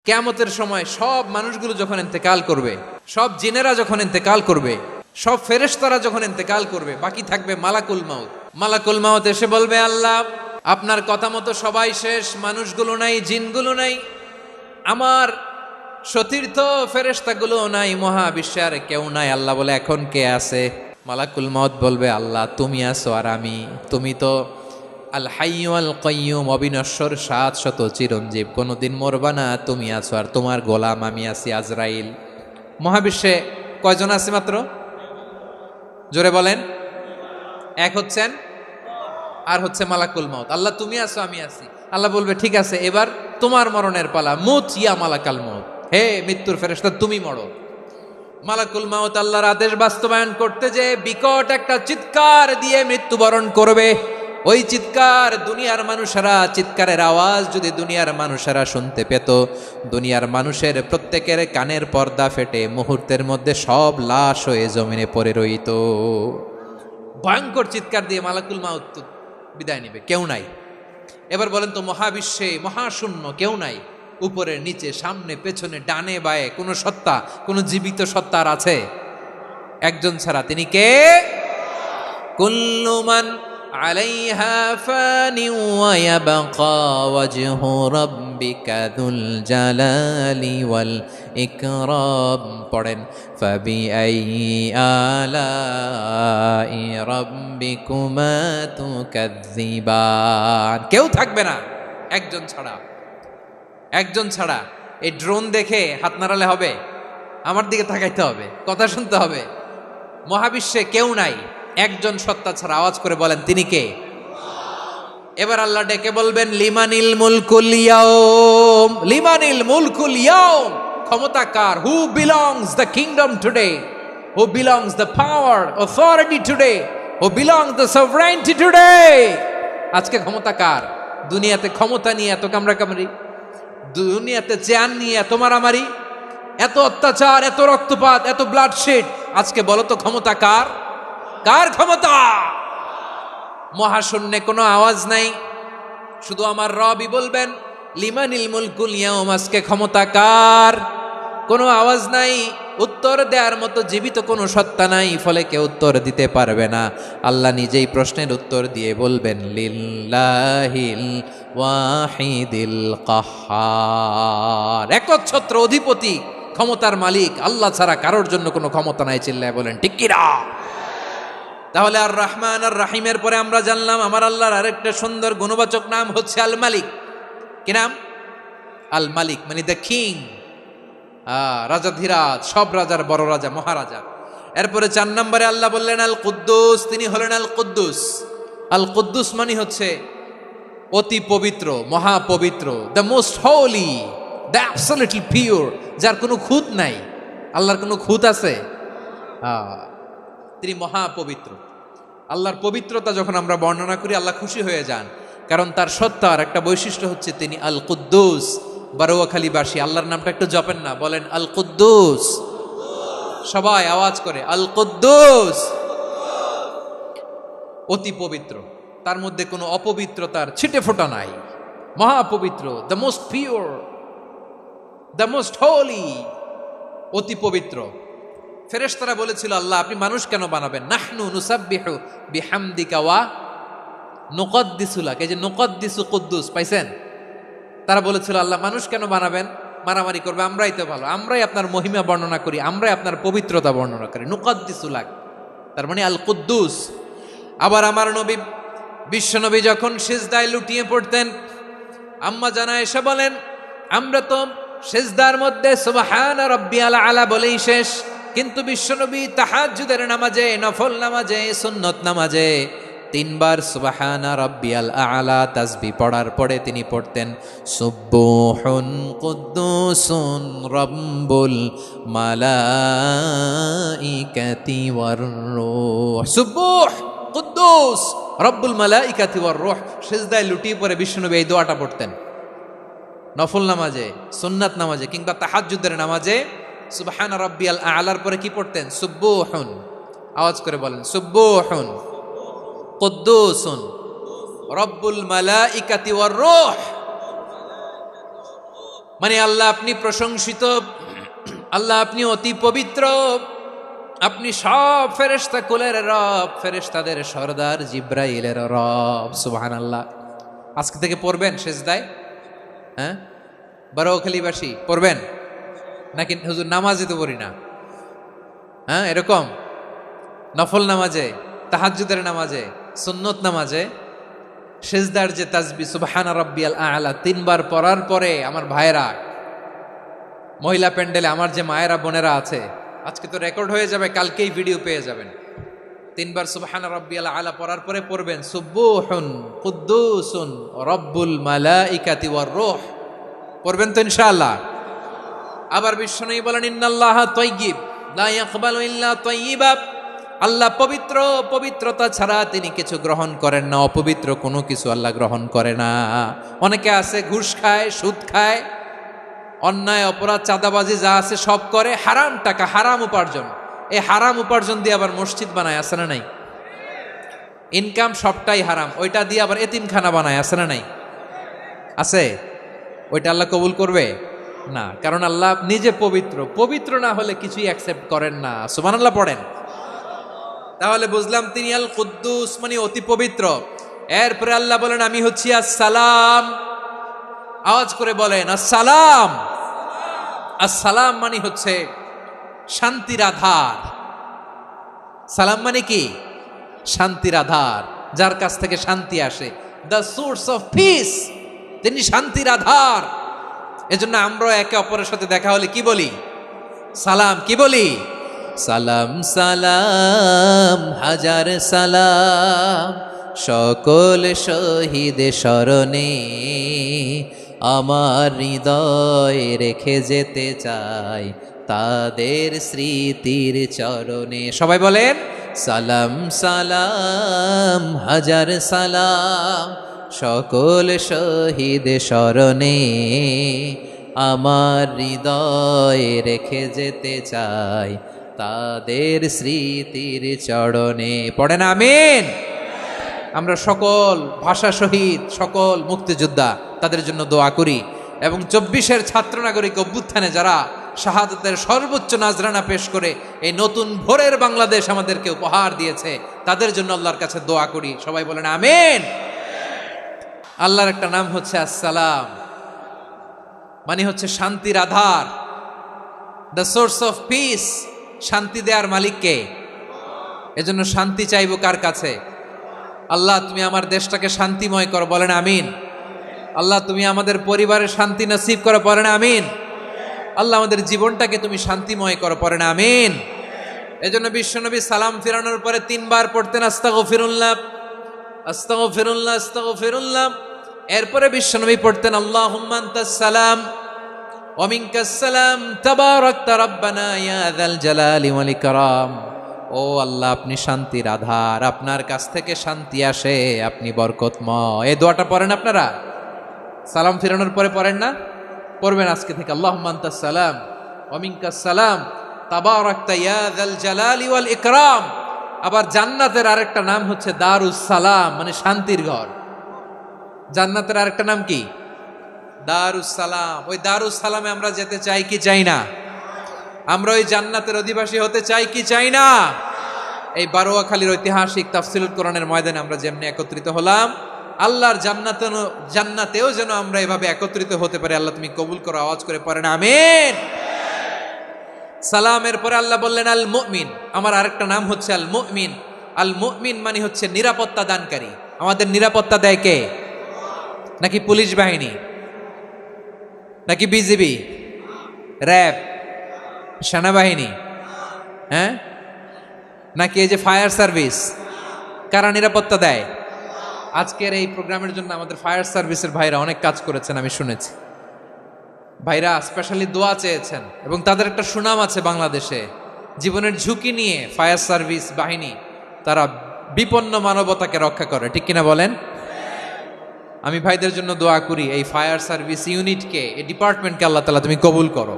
কিয়ামতের সময় সব মানুষগুলো যখন ইন্তেকাল করবে, সব জিনেরা যখন ইন্তেকাল করবে, সব ফেরেশতারা যখন ইন্তেকাল করবে, বাকি থাকবে মালাকুল মাউত। মালাকুল মাউত এসে বলবে, আল্লাহ আপনার কথা মতো সবাই শেষ, মানুষগুলো নাই, জিনগুলো নাই, আমার সতীর্থ ফেরেশতাগুলো নাই, মহাবিশ্বে আর কেউ নাই। আল্লাহ বলে, এখন কে আছে? মালাকুল মাউত বলবে, আল্লাহ তুমি আছো আর আমি। তুমি তো আল হাইয়্যু আল কাইয়্যুম, অবিনশ্বর, শাশ্বত, চিরঞ্জীব, কোনোদিন মরবা না, তুমি আছো আর তোমার গোলাম আমি আছি আজরাইল। মহাবিশ্বে কয়জন আছে মাত্র? জোরে বলেন। এক হচ্ছেন আর হচ্ছে মালাকুল মাউত। আল্লাহ তুমি আছো আমি আছি। আল্লাহ বলবে, ঠিক আছে, এবার তোমার মরণের পালা, মুত ইয়া মালাকাল মাউত, হে মৃত্যুর ফেরেশতা তুমি মরো। মালাকুল মাউত আল্লাহর আদেশ বাস্তবায়ন করতে যে বিকট একটা চিৎকার দিয়ে মৃত্যুবরণ করবে। ওই চিৎকার দুনিয়ার মানুষেরা, চিৎকারের আওয়াজ যদি দুনিয়ার মানুষেরা শুনতে পেত, দুনিয়ার মানুষের প্রত্যেকের কানের পর্দা ফেটে মুহূর্তের মধ্যে সব লাশ হয়ে জমিনে পড়ে রইত। ভয়ঙ্কর চিৎকার দিয়ে মালাকুল মাউত বিদায় নেবে, কেউ নাই। এবার বলেন তো, মহাবিশ্বে মহাশূন্য, কেউ নাই, উপরে নিচে সামনে পেছনে ডানে বায়ে কোনো সত্তা, কোনো জীবিত সত্তার আছে? একজন ছাড়া, তিনি কে? কুল্লু মান আলাইহা ফানি ওয়া ইয়াবকা ওয়াজহু রাব্বিকা যুল জালালি ওয়াল ইকরাম। পড়েন, ফাবিআইয়ি আলাই রাব্বিকুমা তুকাযযিবান। কেউ থাকবে না একজন ছাড়া, একজন ছাড়া। এই ড্রোন দেখে হাত নাড়ালে হবে? আমার দিকে তাকাইতে হবে, কথা শুনতে হবে। মহাবিশ্বে কেউ নাই, একজন সত্তা ছাড়া। আওয়াজ করে বলেন, তিনি কে? এবার আল্লাহ ডেকে বলবেন, লিমানিল মুলকুল ইয়াউম, লিমানিল মুলকুল ইয়াউম। ক্ষমতা কার? Who belongs the kingdom today, who belongs the power authority today, who belongs the sovereignty today. আজকে ক্ষমতা কার? দুনিয়াতে ক্ষমতা নিয়ে এত কামড়াকামড়ি, দুনিয়াতে চেয়ার নিয়ে এত মারামারি, এত অত্যাচার, এত রক্তপাত, এত ব্লাডশেড। আজকে বলো তো ক্ষমতা কার? কার ক্ষমতা? মহাশূন্যে কোনো আওয়াজ নাই, শুধু আমার রবই বলবেন, লিমানিল মুলকুল ইয়াউম। আজকে ক্ষমতা কার? কোনো আওয়াজ নাই, উত্তর দেওয়ার মতো জীবিত কোনো সত্তা নাই, ফলে কেউ উত্তর দিতে পারবে না। আল্লাহ নিজেই প্রশ্নের উত্তর দিয়ে বলবেন, লিল্লাহিল ওয়াহিদিল কাহ্হার। একচ্ছত্র অধিপতি, ক্ষমতার মালিক আল্লাহ ছাড়া কারোর জন্য কোনো ক্ষমতা নাই। চিল্লায় বলেন ঠিক কিনা? তাহলে আর রহমান আর রাহিমের পরে আমরা জানলাম আমার আল্লাহর আরেকটা সুন্দর গুণবাচক নাম হচ্ছে আল মালিক। কি নাম? আল মালিক, মানে দ্য কিং, রাজাধিরাজ, সব রাজার বড় রাজা, মহারাজা। এরপরে 4 নম্বরে আল্লাহ বললেন আল কুদ্দুস, তিনি হলেন আল কুদ্দুস। আল কুদ্দুস মানে হচ্ছে অতি পবিত্র, মহাপবিত্র, the most holy, the absolutely pure, যার কোনো খুঁত নাই। আল্লাহর কোনো খুঁত আছে? তিনি মহাপবিত্র। আল্লাহর পবিত্রতা যখন আমরা বর্ণনা করি, আল্লাহ খুশি হয়ে যান, কারণ তার সত্তার একটা বৈশিষ্ট্য হচ্ছে তিনি আল কুদ্দুস। বারোয়াখালীবাসী আল্লাহর নামটা একটু জপেন না, বলেন আল কুদ্দুস। সবাই আওয়াজ করে আল কুদ্দুস। অতি পবিত্র, তার মধ্যে কোনো অপবিত্রতার ছিটে ফোঁটা নাই। মহাপবিত্র, the most pure, the most holy, অতি পবিত্র। ফেরেশতারা বলেছিল, আল্লাহ আপনি মানুষ কেন বানাবেন? নাহনু নুসাব্বিহু বিহামদিকা ওয়া নুকদ্দিসু লাক। এই যে নুকদ্দিসু কুদ্দুস পাইছেন? তারা বলেছিল, আল্লাহ মানুষ কেন বানাবেন? মারামারি করবে, আমরাই তো ভালো, আমরাই আপনার মহিমা বর্ণনা করি, আমরাই আপনার পবিত্রতা বর্ণনা করি। নুকদ্দিসু লাক, তার মানে আল কুদ্দুস। আবার আমার নবী, বিশ্বনবী যখন সিজদায় লুটিয়ে পড়তেন, আম্মা জানা এসে বলেন, আমরা তো সিজদার মধ্যে সুবহানা রাব্বিয়াল আলা বলেই শেষ, কিন্তু বিশ্বনবী তাহাজ্জুদের নামাজে, নফল নামাজে, সুন্নত নামাজে 3 বার সুবহানা রাব্বিয়াল আলা তাসবিহ পড়ার পরে তিনি পড়তেন, সুবহুন কুদ্দুসুন রাব্বুল মালাইকাতি ওয়ার রূহ। সুবহ কুদ্দুস রব্বুল মালাইকাতি ওয়ার রূহ। সিজদায় লুটিয়ে পড়ে বিশ্বনবী এই দোয়াটা পড়তেন। নফল নামাজে, সুন্নাত নামাজে কিংবা তাহাজ্জুদের নামাজে সুবহানা রাব্বিয়াল আলার পরে কি পড়তেন? সুবহুন। আওয়াজ করে বলেন, সুবহুন কুদ্দুসুন রব্বুল মালাইকাতি ওয়ার রূহ। মানে আল্লাহ আপনি প্রশংসিত, আল্লাহ আপনি অতি পবিত্র, আপনি সব ফেরেশতা কুলের রব, ফেরেশতাদের সরদার জিব্রাইলের রব। সুবহানাল্লাহ। আজকে থেকে পড়বেন সেজদায়? হ্যাঁ, বারোখালীবাসী পড়বেন নাকি? হুজুর নামাজে তো পড়ি না। হ্যাঁ, এরকম নফল নামাজে, তাহাজ্জুদের নামাজে, সুন্নত নামাজে সেজদার যে তাসবিহ সুবহানা রাব্বিয়াল আ'লা 3 বার পড়ার পরে আমার ভাইরা, মহিলা প্যান্ডেলে আমার যে মায়েরা বোনেরা আছে, আজকে তো রেকর্ড হয়ে যাবে, কালকেই ভিডিও পেয়ে যাবেন। 3 বার সুবহানা রাব্বিয়াল আ'লা পড়ার পরে পড়বেন সুবহুন কুদ্দুসুন রব্বুল মালাইকাতি ওয়ার রূহ। পড়বেন তো ইনশাআল্লাহ। আবার বিশ্বনবী বলেন ইন্নাল্লাহা তাইয়্যিব লা ইয়াকবালু ইল্লা তাইয়্যিবা। আল্লাহ পবিত্র, পবিত্রতা ছাড়া তিনি কিছু গ্রহণ করেন না, অপবিত্র কোনো কিছু আল্লাহ গ্রহণ করে না। অনেকে আছে ঘুষ খায়, সুদ খায়, অন্যায় অপরাধ চাঁদাবাজি যা আছে সব করে, হারাম টাকা, হারাম উপার্জন। এই হারাম উপার্জন দিয়ে আবার মসজিদ বানায়, আছে না নাই? ইনকাম সবটাই হারাম, ওইটা দিয়ে আবার এতিমখানা বানায়, আছে না নাই? আছে। ওইটা আল্লাহ কবুল করবে না, কারণ আল্লাহ নিজে পবিত্র। পবিত্র না হলে কিছুই অ্যাকসেপ্ট করেন না। সুবহানাল্লাহ পড়েন। তাহলে বুঝলাম তিনি আল কুদ্দুস মানে অতি পবিত্র। এরপরে আল্লাহ বলেন আমি হচ্ছি আসসালাম। আওয়াজ করে বলেন আসসালাম। আসসালাম মানে হচ্ছে শান্তির আধার। সালাম মানে কি? শান্তির আধার, যার কাছ থেকে শান্তি আসে। দ্য সোর্স অফ পিস, তিনি শান্তির আধার। এজন্য আমরা একে অপরের সাথে দেখা হলে কি বলি? সালাম। কি বলি? সালাম সালাম হাজার সালাম সকল শহীদ স্মরণে, আমার হৃদয় রেখে যেতে চাই তাদের স্মৃতির চরণে। সবাই বলেন সালাম সালাম হাজার সালাম সকল শহীদ স্মরণে, আমার হৃদয় রেখে যেতে চাই তাদের স্মৃতির চরণে। পড়েন আমিন। আমরা সকল ভাষা শহীদ, সকল মুক্তিযোদ্ধা, তাদের জন্য দোয়া করি। এবং 24-এর ছাত্র নাগরিক অভ্যুত্থানে যারা শাহাদাতের সর্বোচ্চ নাজরানা পেশ করে এই নতুন ভোরের বাংলাদেশ আমাদেরকে উপহার দিয়েছে, তাদের জন্য আল্লাহর কাছে দোয়া করি। সবাই বলেন আমিন। আল্লাহর একটা নাম হচ্ছে আসসালাম, মানে হচ্ছে শান্তির আধার, দ্য সোর্স অফ পিস। শান্তি দেওয়ার মালিককে। এজন্য শান্তি চাইব কার কাছে? আল্লাহ তুমি আমার দেশটাকে শান্তিময় করো, বলেন আমিন। আল্লাহ তুমি আমাদের পরিবারে শান্তি নসিব করো, বলেন আমিন। আল্লাহ আমাদের জীবনটাকে তুমি শান্তিময় করো, পড়েন আমিন। এজন্য বিশ্বনবী সালাম ফিরানোর পরে 3 বার পড়তেন আস্তাগফিরুল্লাহ আস্তাগফিরুল্লাহ আস্তাগফিরুল্লাহ। এরপরে বিশ্বনবী পড়তেন আল্লাহুম্মা আনতাস সালাম ওয়া মিনকাস সালাম তাবারাকতা রাব্বানা ইয়া যাল জালালি ওয়াল ইকরাম। ও আল্লাহ আপনি শান্তির আধার, আপনার কাছ থেকে শান্তি আসে, আপনি বরকতময়। এই দোয়াটা পড়েন আপনারা সালাম ফিরানোর পরে, পড়েন না? পড়বেন আজকে থেকে আল্লাহুম্মা আনতাস সালাম ওয়া মিনকাস সালাম তাবারাকতা ইয়া যাল জালালি ওয়াল ইকরাম। আবার জান্নাতের আরেকটা নাম হচ্ছে দারুস সালাম, মানে শান্তির ঘর। জান্নাতের আরেকটা নাম কি? দারুস সালাম। ওই দারুস সালামে আমরা যেতে চাই কি চাই না? আমরা ওই জান্নাতের অধিবাসী হতে চাই কি চাই না? এই বারোয়াখালীর ঐতিহাসিক তাফসীরুল কোরআনের ময়দানে আমরা যেমনি একত্রিত হলাম, আল্লাহর জান্নাতেও যেন আমরা এভাবে একত্রিত হতে পারি। আল্লাহ তুমি কবুল করো। আওয়াজ করে পড়েন আমিন। সালামের পরে আল্লাহ বললেন আল মুমিন। আমার আরেকটা নাম হচ্ছে আল মুমিন। আল মুমিন মানে হচ্ছে নিরাপত্তা দানকারী। আমাদের নিরাপত্তা দেয় কে? নাকি পুলিশ বাহিনী, নাকি বিজিবি, র্যাব, সেনাবাহিনী, হ্যাঁ, নাকি এই যে ফায়ার সার্ভিস? কারা নিরাপত্তা দেয়? আজকের এই প্রোগ্রামের জন্য আমাদের ফায়ার সার্ভিসের ভাইরা অনেক কাজ করেছেন, আমি শুনেছি। ভাইরা স্পেশালি দোয়া চেয়েছেন এবং তাদের একটা সুনাম আছে বাংলাদেশে। জীবনের ঝুঁকি নিয়ে ফায়ার সার্ভিস বাহিনী তারা বিপন্ন মানবতাকে রক্ষা করে, ঠিক কিনা বলেন? আমি ভাইদের জন্য দোয়া করি, এই ফায়ার সার্ভিস ইউনিটকে, এই ডিপার্টমেন্টকে আল্লাহ তাআলা তুমি কবুল করো।